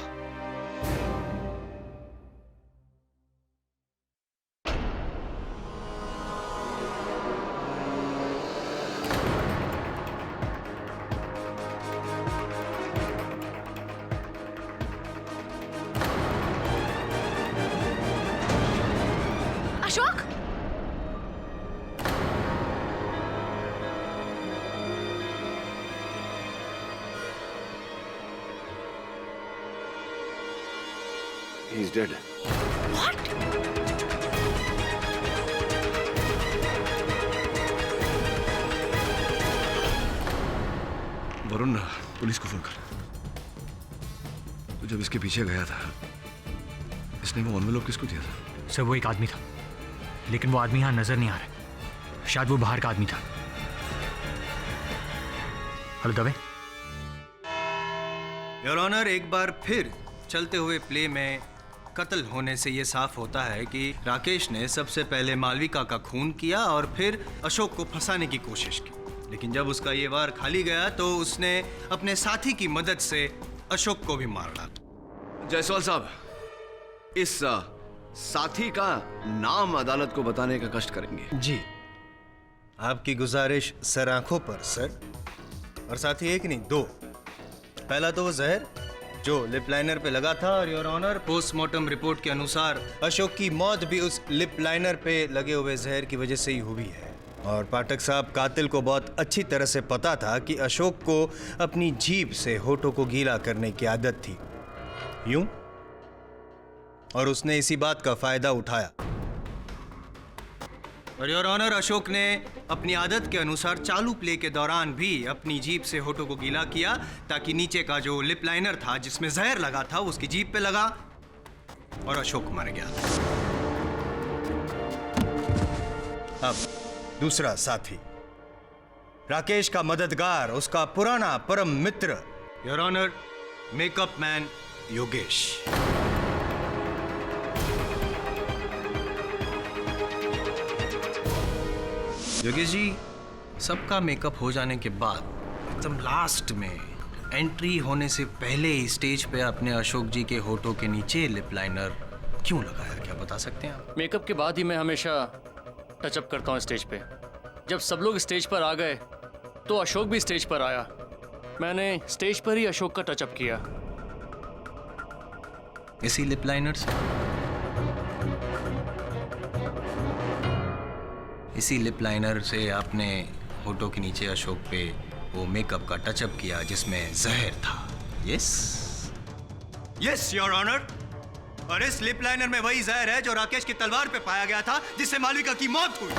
Ashok, He's dead. What? Varun, police को फोन कर। तो जब इसके पीछे गया था, इसने वो एनवेलप किसको दिया था? सर वो एक आदमी था, लेकिन वो आदमी यहाँ नजर नहीं आ रहा। शायद वो बाहर का आदमी था। हेलो दवे। योर ऑनर, एक बार फिर चलते हुए प्ले में कत्ल होने से ये साफ होता है कि राकेश ने सबसे पहले मालविका का खून किया और फिर अशोक को फंसाने की कोशिश की। लेकिन जब उसका ये वार खाली गया तो उसने अपने साथी की मदद से अशोक को भी मार डाला। जायसवाल साहब, इस साथी का नाम अदालत को बताने का कष्ट करेंगे। जी, आपकी गुजारिश सर आंखों पर सर। और साथी एक नहीं 2। पहला तो वो जहर जो लिप लाइनर पे लगा था, और योर ऑनर पोस्टमार्टम रिपोर्ट के अनुसार अशोक की मौत भी उस लिप लाइनर पे लगे हुए जहर की वजह से ही हुई है। और पाठक साहब, कातिल को बहुत अच्छी तरह से पता था कि अशोक को अपनी जीभ से होठों को गीला करने की आदत थी, यूं, और उसने इसी बात का फायदा उठाया। और योर ऑनर, अशोक ने अपनी आदत के अनुसार चालू प्ले के दौरान भी अपनी जीभ से होठों को गीला किया ताकि नीचे का जो लिप लाइनर था जिसमें जहर लगा था उसकी जीभ पे लगा और अशोक मर गया। अब दूसरा साथी, राकेश का मददगार, उसका पुराना परम मित्र, your honour, makeup man Yogesh. Yogesh ji, सबका मेकअप हो जाने के बाद एकदम लास्ट में एंट्री होने से पहले ही स्टेज पे अपने अशोक जी के होठों के नीचे लिप लाइनर क्यों लगाया, क्या बता सकते हैं आप? मेकअप के बाद ही मैं हमेशा टचअप करता हूँ स्टेज पे। जब सब लोग स्टेज पर आ गए तो अशोक भी स्टेज पर आया। मैंने स्टेज पर ही अशोक का टचअप किया। इसी लिप लाइनर से? इसी लिप लाइनर से आपने होठों के नीचे अशोक पे वो मेकअप का टचअप किया जिसमें जहर था। यस यस योर ऑनर, और इस लिप लाइनर में वही जहर है जो राकेश की तलवार पे पाया गया था जिससे मालविका की मौत हुई।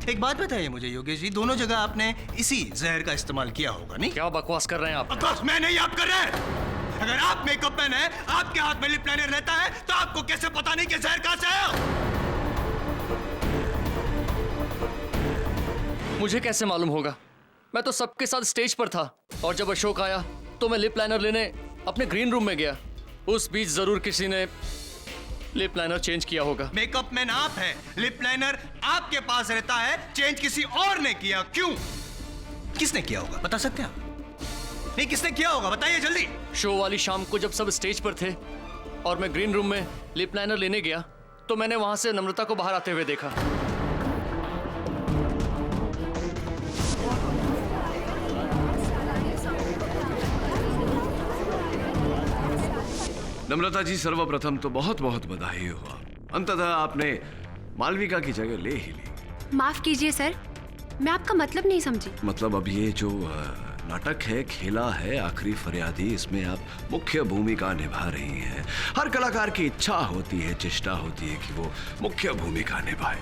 एक बात बताइए मुझे योगेश जी, दोनों जगह आपने इसी जहर का इस्तेमाल किया होगा, नहीं? क्या बकवास कर रहे हैं आप? बकवास मैं नहीं, आप कर रहे हैं। अगर आप मेकअप मैन हैं, आपके हाथ में लिप लाइनर रहता है, तो आपको कैसे पता नहीं कि जहर कहां से आया? मुझे कैसे मालूम होगा? मैं तो सबके साथ स्टेज पर था और जब अशोक आया तो मैं लिप लाइनर लेने अपने ग्रीन रूम में गया। उस बीच जरूर किसी ने लिप लाइनर चेंज किया होगा। मेकअप मैन आप हैं, लिप लाइनर आपके पास रहता है, चेंज किसी और ने किया। क्यों? किसने किया होगा, बता सकते हैं आप? नहीं, किसने किया होगा, बताइए जल्दी। शो वाली शाम को जब सब स्टेज पर थे और मैं ग्रीन रूम में लिप लाइनर लेने गया तो मैंने वहां से नम्रता को बाहर आते हुए देखा। नम्रता जी, सर्वप्रथम तो बहुत बहुत बधाई हुआ, अंततः आपने मालविका की जगह ले ही ली। माफ कीजिए सर, मैं आपका मतलब नहीं समझी। मतलब अब ये जो नाटक है, खेला है आखिरी फरियादी, इसमें आप मुख्य भूमिका निभा रही हैं। हर कलाकार की इच्छा होती है, चेष्टा होती है कि वो मुख्य भूमिका निभाए।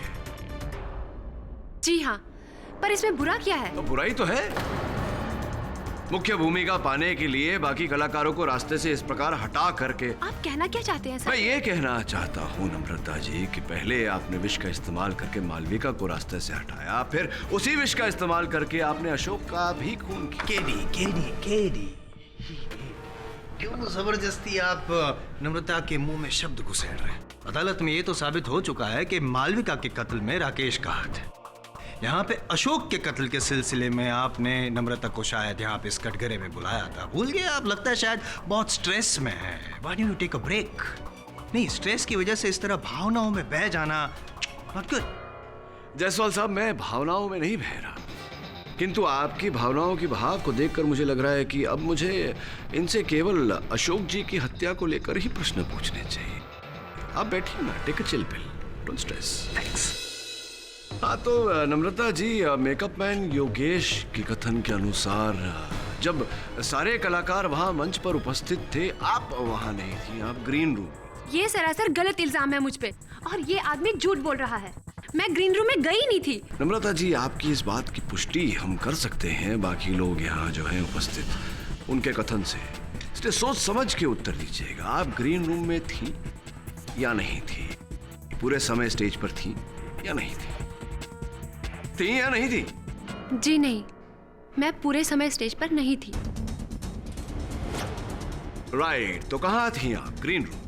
जी हाँ, पर इसमें बुरा क्या है? तो बुराई तो है, मुख्य भूमिका पाने के लिए बाकी कलाकारों को रास्ते से इस प्रकार हटा करके। आप कहना क्या चाहते हैं सर? मैं ये कहना चाहता हूँ नम्रता जी कि पहले आपने विष का इस्तेमाल करके मालविका को रास्ते से हटाया, फिर उसी विष का इस्तेमाल करके आपने अशोक का भी खून किया। केडी क्यों जबरदस्ती आप नम्रता के मुंह में शब्द घुसेड़ रहे हैं? अदालत में ये तो साबित हो चुका है कि मालविका के कत्ल में राकेश का हाथ है। यहाँ पे अशोक के कत्ल के सिलसिले में आपने नम्रता को शायद यहाँ पे इस कटघरे में बुलाया था, भूल गए आप? लगता है शायद बहुत स्ट्रेस में है। Why don't you take a break? नहीं, स्ट्रेस की वजह से इस तरह भावनाओं में बह जाना नॉट गुड। जायसवाल साहब, मैं भावनाओं में नहीं बह रहा, किंतु आपकी भावनाओं की बहाव को देखकर मुझे लग रहा है कि अब मुझे इनसे केवल अशोक जी की हत्या को लेकर ही प्रश्न पूछने चाहिए। आप बैठिए ना, take a chill pill, don't stress. Thanks. हाँ तो नम्रता जी, मेकअप मैन योगेश के कथन के अनुसार जब सारे कलाकार वहाँ मंच पर उपस्थित थे, आप वहाँ नहीं थी, आप ग्रीन रूम। ये सरासर गलत इल्जाम है मुझ पे और ये आदमी झूठ बोल रहा है। मैं ग्रीन रूम में गई नहीं थी। नम्रता जी, आपकी इस बात की पुष्टि हम कर सकते हैं, बाकी लोग यहाँ जो हैं उपस्थित, उनके कथन से। इसलिए सोच समझ के उत्तर दीजिएगा, आप ग्रीन रूम में थी या नहीं थी? पूरे समय स्टेज पर थी या नहीं थी? थी या नहीं थी? जी नहीं, मैं पूरे समय स्टेज पर नहीं थी। राइट, तो कहाँ थी आप? Green room.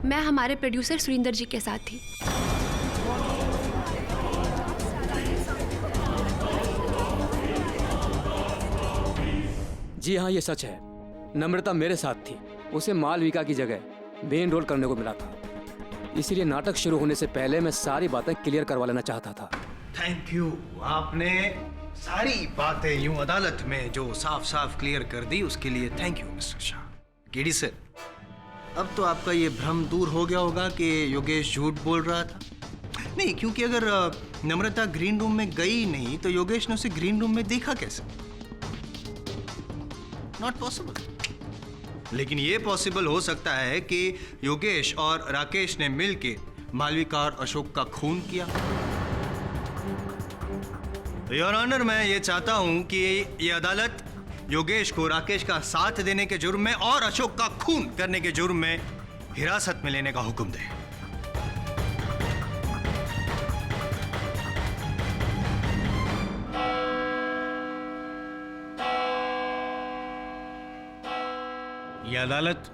मैं हमारे प्रोड्यूसर सुरिंदर जी के साथ थी। जी हाँ, ये सच है। नम्रता मेरे साथ थी। उसे मालविका की जगह मेन रोल करने को मिला था, इसीलिए नाटक शुरू होने से पहले मैं सारी बातें क्लियर करवा लेना चाहता था। थैंक यू, आपने सारी बातें यूं अदालत में जो साफ साफ क्लियर कर दी, उसके लिए thank you mister Shah. KD sir, अब तो आपका ये भ्रम दूर हो गया होगा कि योगेश झूठ बोल रहा था। नहीं, क्योंकि अगर नम्रता ग्रीन रूम में गई नहीं तो योगेश ने उसे ग्रीन रूम में देखा कैसे? Not possible. लेकिन ये पॉसिबल हो सकता है कि योगेश और राकेश ने मिलकर मालविका और अशोक का खून किया। योर ऑनर, मैं ये चाहता हूं कि ये अदालत योगेश को राकेश का साथ देने के जुर्म में और अशोक का खून करने के जुर्म में हिरासत में लेने का हुक्म दे। यह अदालत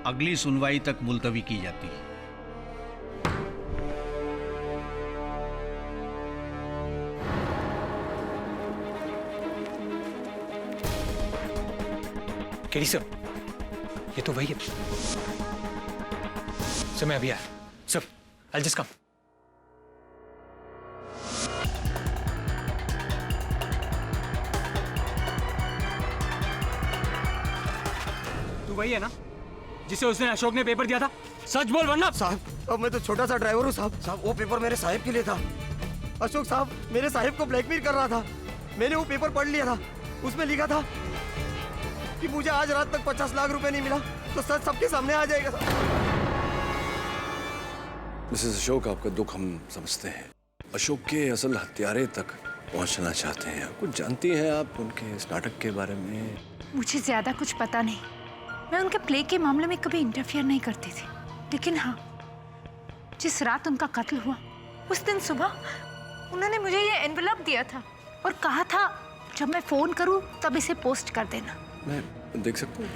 अगली सुनवाई तक मुलतवी की जाती है। केडी सर, ये तो वही है सर। मैं अभी आया सर, I'll just come। तू वही है ना जिसे उसने अशोक ने पेपर दिया था? सच बोल वरना। साहब, अब मैं तो छोटा सा ड्राइवर हूँ साहब। साहब, वो पेपर मेरे साहिब के लिए था। अशोक साहब मेरे साहिब को ब्लैकमेल कर रहा था। मैंने वो पेपर पढ़ लिया था, उसमें लिखा था कि मुझे आज रात तक 50 लाख रुपए नहीं मिला तो सच सबके सामने आ जाएगा साहब। मिसेस अशोक, आपका दुख हम समझते हैं। अशोक के असल हत्यारे तक पहुंचना चाहते हैं। कुछ जानती हैं आप उनके इस नाटक के बारे में? मुझे ज्यादा कुछ पता नहीं। मैं उनके प्ले के मामले में कभी इंटरफियर नहीं करती थी, लेकिन हाँ, जिस रात उनका कत्ल हुआ उस दिन सुबह उन्होंने मुझे ये एनवेलप दिया था और कहा था जब मैं फोन करूं तब इसे पोस्ट कर देना। मैं देख सकता हूँ?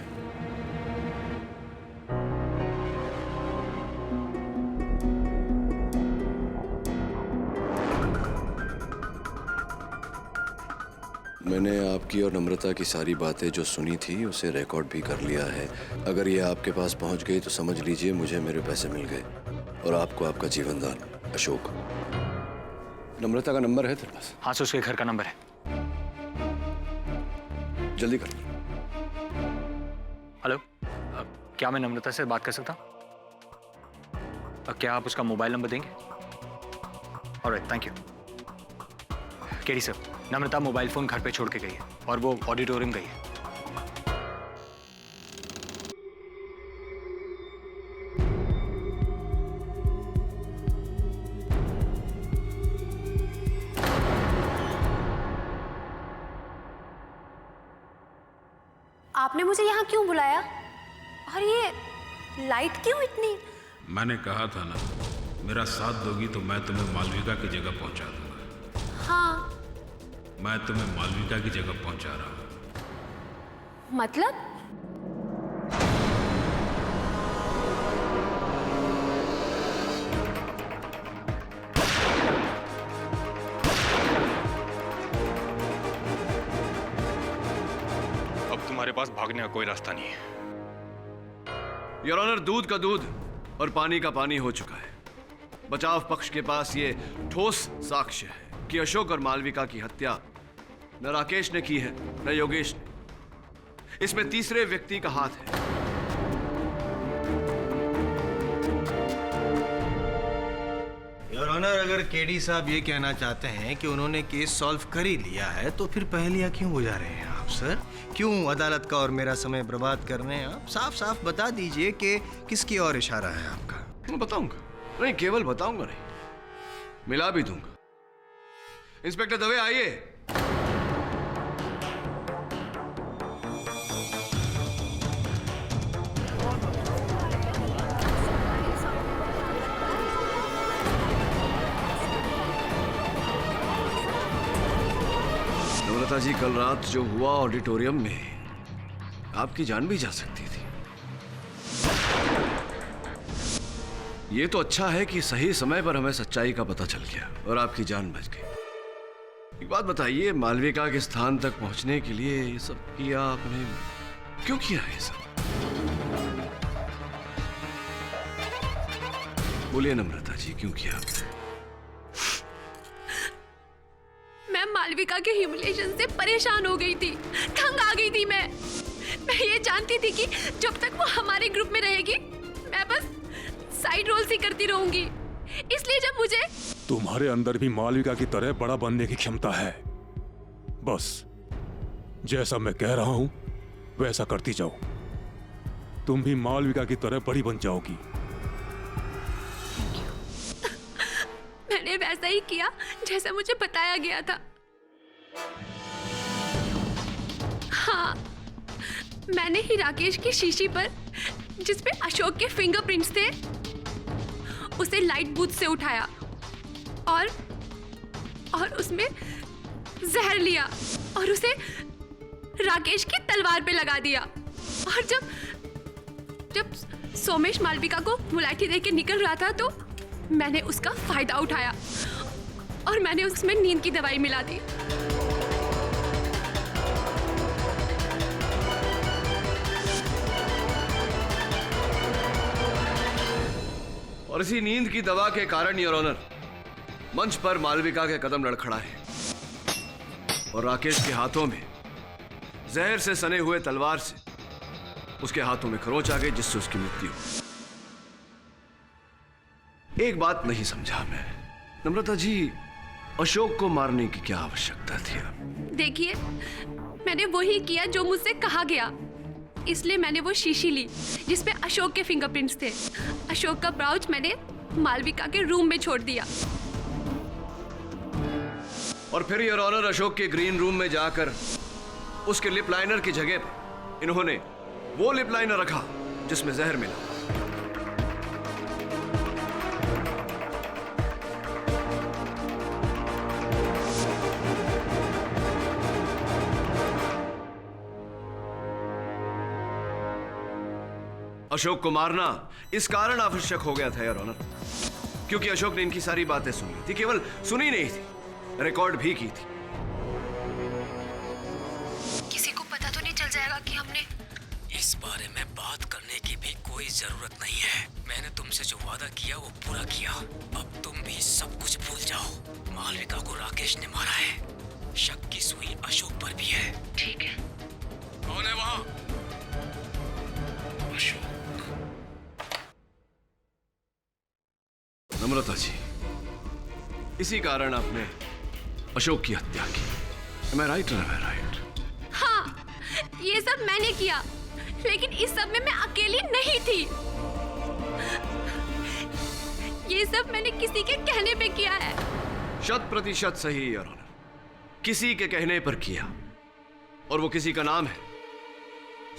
मैंने आपकी और नम्रता की सारी बातें जो सुनी थी उसे रिकॉर्ड भी कर लिया है। अगर ये आपके पास पहुंच गई तो समझ लीजिए मुझे मेरे पैसे मिल गए और आपको आपका जीवन दान। अशोक, नम्रता का नंबर है तेरे पास? हाँ सर, उसके घर का नंबर है। जल्दी कर। हेलो, क्या मैं नम्रता से बात कर सकता हूँ? क्या आप उसका मोबाइल नंबर देंगे? Alright, thank you. KD sir, Namrata mobile phone घर पे छोड़ के गई है और वो ऑडिटोरियम गई है। आपने मुझे यहाँ क्यों बुलाया? और ये लाइट क्यों इतनी? मैंने कहा था ना, मेरा साथ दोगी तो मैं तुम्हें मालविका की जगह पहुंचा दूंगा। हाँ, मैं तुम्हें मालविका की जगह पहुंचा रहा हूं। मतलब? अब तुम्हारे पास भागने का कोई रास्ता नहीं है। योर ऑनर, दूध का दूध और पानी का पानी हो चुका है। बचाव पक्ष के पास ये ठोस साक्ष्य है कि अशोक और मालविका की हत्या न राकेश ने की है न योगेश ने। इसमें तीसरे व्यक्ति का हाथ है। योर ऑनर, अगर केडी साहब ये कहना चाहते हैं कि उन्होंने केस सॉल्व कर ही लिया है तो फिर पहेलियां क्यों बुझा रहे हैं आप सर? क्यों अदालत का और मेरा समय बर्बाद कर रहे हैं आप? साफ साफ बता दीजिए कि किसकी ओर इशारा है आपका। मैं बताऊंगा, नहीं केवल बताऊंगा नहीं, मिला भी दूंगा। इंस्पेक्टर दवे, आइए। नम्रता जी, कल रात जो हुआ ऑडिटोरियम में, आपकी जान भी जा सकती थी। ये तो अच्छा है कि सही समय पर हमें सच्चाई का पता चल गया और आपकी जान बच गई। एक बात बताइए, मालविका के स्थान तक पहुंचने के लिए ये सब किया आपने? क्यों किया है ये सब? बोलिए नम्रता जी, क्यों किया आपने? मैं मालविका के ह्यूमिलिएशन से परेशान हो गई थी, तंग आ गई थी। मैं ये जानती थी कि जब तक वो हमारे ग्रुप में रहेगी मैं बस साइड रोल्स ही करती रहूंगी। इसलिए जब मुझे तुम्हारे अंदर भी मालविका की तरह बड़ा बनने की क्षमता है। बस जैसा मैं कह रहा हूं वैसा करती जाओ, तुम भी मालविका की तरह बड़ी बन जाओगी। मैंने वैसा ही किया जैसा मुझे बताया गया था। हाँ, मैंने ही राकेश की शीशी पर जिसपे अशोक के फिंगरप्रिंट्स थे उसे लाइट बूथ से उठाया और उसमें जहर लिया और उसे राकेश की तलवार पे लगा दिया। और जब सोमेश मालविका को मुलाठी देके निकल रहा था तो मैंने उसका फायदा उठाया और मैंने उसमें नींद की दवाई मिला दी। और इसी नींद की दवा के कारण योर ऑनर, मंच पर मालविका के कदम लड़खड़ाए और राकेश के हाथों में जहर से सने हुए तलवार से उसके हाथों में खरोंच आ गई, जिससे उसकी मृत्यु। एक बात नहीं समझा मैं, नम्रता जी, अशोक को मारने की क्या आवश्यकता थी? देखिए, मैंने वही किया जो मुझसे कहा गया। इसलिए मैंने वो शीशी ली जिसपे अशोक के फिंगरप्रिंट्स थे। अशोक का पाउच मैंने मालविका के रूम में छोड़ दिया। और फिर योर ऑनर अशोक के ग्रीन रूम में जाकर उसके लिप लाइनर की जगह पर इन्होंने वो लिप लाइनर रखा जिसमें जहर मिला। अशोक को मारना इस कारण आवश्यक हो गया था योर ऑनर, क्योंकि अशोक ने इनकी सारी बातें सुन ली थी। केवल सुनी नहीं थी, रिकॉर्ड भी की थी। किसी को पता तो नहीं चल जाएगा कि हमने इस बारे में बात करने की भी कोई जरूरत नहीं है। मैंने तुमसे जो वादा किया वो पूरा किया। अब तुम भी सब कुछ भूल जाओ। मालविका को राकेश ने मारा है। शक की सुई अशोक पर भी है। ठीक है। कौन है वहाँ? अशोक। नम्रता जी, इसी कारण आपने अशोक की हत्या की। Am I right or am I right? हाँ, ये सब मैंने किया, लेकिन इस सब में मैं अकेली नहीं थी। ये सब मैंने किसी के कहने पे किया है। 100% सही योर ऑनर, किसी के कहने पर किया, और वो किसी का नाम है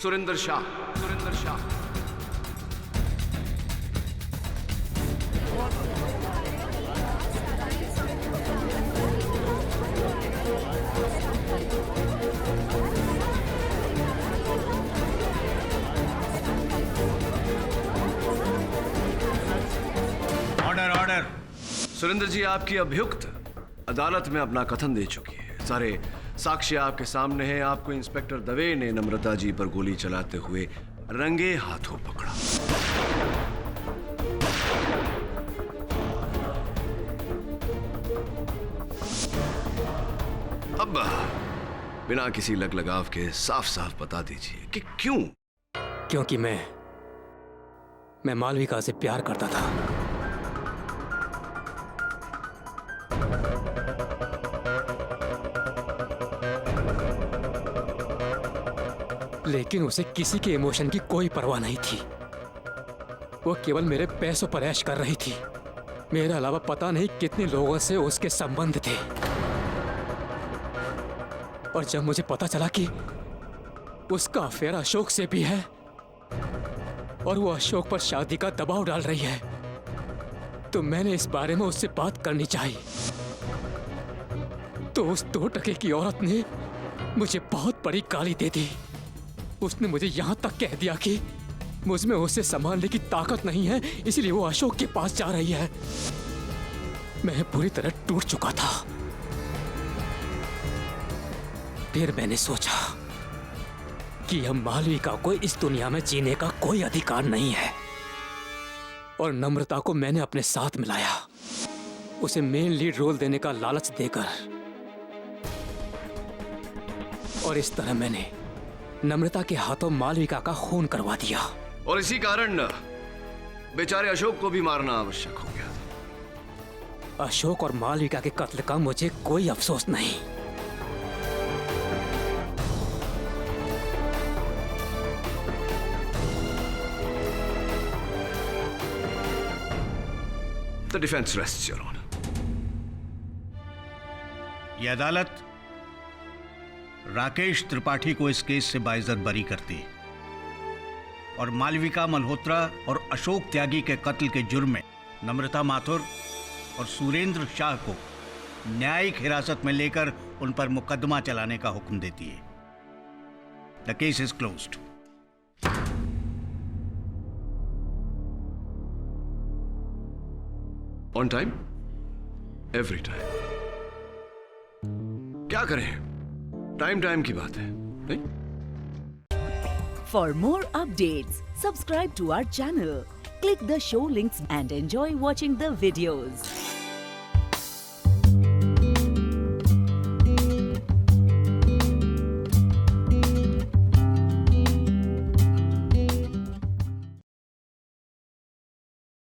सुरेंद्र शाह। सुरेंद्र शाह। Order order. सुरेंद्र जी, आपकी अभियुक्त अदालत में अपना कथन दे चुकी है। सारे साक्ष्य आपके सामने हैं। आपको इंस्पेक्टर दवे ने नम्रता जी पर गोली चलाते हुए रंगे हाथों पकड़ा। अब बिना किसी लगलगाव के साफ साफ बता दीजिए कि क्यों? क्योंकि मैं मालविका से प्यार करता था। लेकिन उसे किसी के इमोशन की कोई परवाह नहीं थी। वो केवल मेरे पैसों पर ऐश कर रही थी। मेरे अलावा पता नहीं कितने लोगों से उसके संबंध थे। और जब मुझे पता चला कि उसका अफेयर अशोक से भी है और वो अशोक पर शादी का दबाव डाल रही है, तो मैंने इस बारे में उससे बात करनी चाहिए। तो उस 2 टके की औरत ने मुझे बहुत बड़ी गाली दे दी। उसने मुझे यहां तक कह दिया कि मुझमें उसे संभालने की ताकत नहीं है, इसलिए वो अशोक के पास जा रही है। मैं पूरी तरह टूट चुका था। फिर मैंने सोचा कि अब मालविका को इस दुनिया में जीने का कोई अधिकार नहीं है, और नम्रता को मैंने अपने साथ मिलाया, उसे मेन लीड रोल देने का लालच देकर। और इस तरह मैंने नम्रता के हाथों मालविका का खून करवा दिया। और इसी कारण बेचारे अशोक को भी मारना आवश्यक हो गया। अशोक और मालविका के कत्ल का मुझे कोई अफसोस नहीं। The defense rests, Your Honor. यह अदालत राकेश त्रिपाठी को इस केस से बाइज्जत बरी करती है और मालविका मल्होत्रा और अशोक त्यागी के कत्ल के जुर्म में नम्रता माथुर और सुरेंद्र शाह को न्यायिक हिरासत में लेकर उन पर मुकदमा चलाने का हुक्म देती है। The case is closed. On time, every time. क्या करें, टाइम की बात है, नहीं? For more updates, subscribe to our channel, click the show links and enjoy watching the videos.